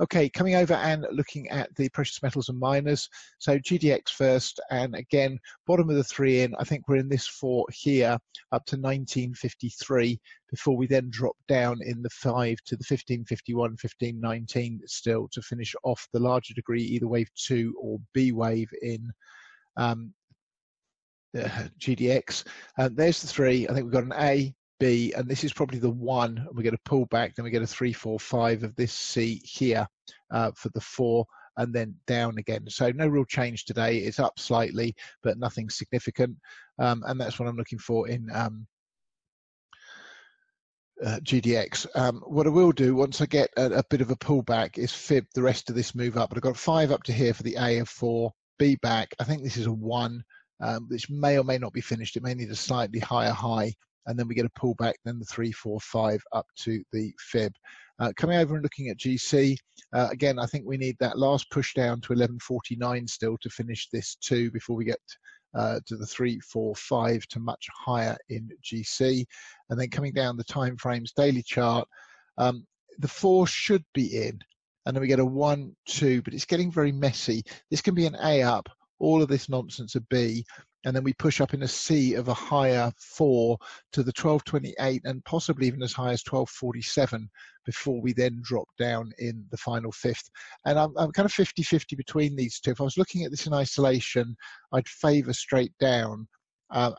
Okay, coming over and looking at the precious metals and miners. So GDX first, and again, bottom of the three in. I think we're in this for here up to 1953 before we then drop down in the 5 to the 1551, 1519 still to finish off the larger degree, either wave 2 or B wave in GDX. There's the three. I think we've got an A, B, and this is probably the 1. We get a pull back, then we get a 3, 4, 5 of this C here for the 4, and then down again. So no real change today. It's up slightly, but nothing significant. And that's what I'm looking for in GDX. What I will do once I get a bit of a pullback is fib the rest of this move up. But I've got 5 up to here for the A of 4, B back. I think this is a 1, which may or may not be finished. It may need a slightly higher high. And then we get a pullback, then the 3, 4, 5 up to the fib. Coming over and looking at GC, again, I think we need that last push down to 1149 still to finish this 2 before we get to the 3, 4, 5 to much higher in GC. And then coming down the time frames, daily chart, the 4 should be in. And then we get a 1, 2, but it's getting very messy. This can be an A up, all of this nonsense a B. And then we push up in a C of a higher 4 to the 1228 and possibly even as high as 1247 before we then drop down in the final 5th. And I'm kind of 50-50 between these two. If I was looking at this in isolation, I'd favour straight down.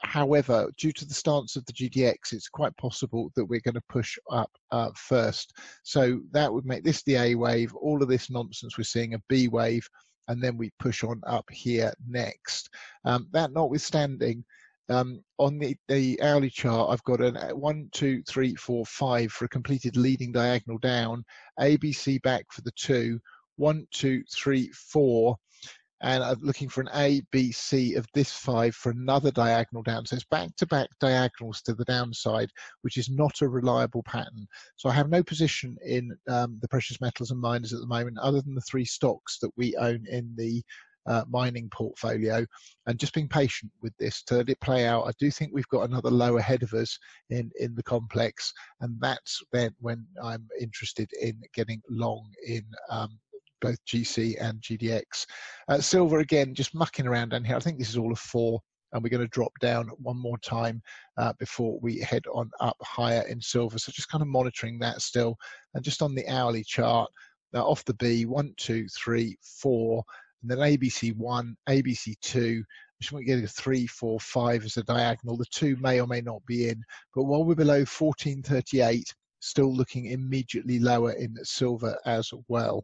However, due to the stance of the GDX, it's quite possible that we're going to push up first. So that would make this the A wave, all of this nonsense we're seeing a B wave, and then we push on up here next. That notwithstanding, on the hourly chart, I've got a 1, 2, 3, 4, 5 for a completed leading diagonal down, ABC back for the 2, 1, 2, 3, 4, and I'm looking for an A, B, C of this 5 for another diagonal down. So it's back-to-back diagonals to the downside, which is not a reliable pattern. So I have no position in the precious metals and miners at the moment, other than the 3 stocks that we own in the mining portfolio, and just being patient with this to let it play out. I do think we've got another low ahead of us in the complex, and that's then when I'm interested in getting long in both GC and GDX. Silver, again, just mucking around down here. I think this is all a 4, and we're going to drop down one more time before we head on up higher in silver. So just kind of monitoring that still. And just on the hourly chart, off the B, 1, 2, 3, 4, and then ABC 1, ABC 2. Just want to get a 3, 4, 5 as a diagonal. The 2 may or may not be in, but while we're below 1438, still looking immediately lower in silver as well.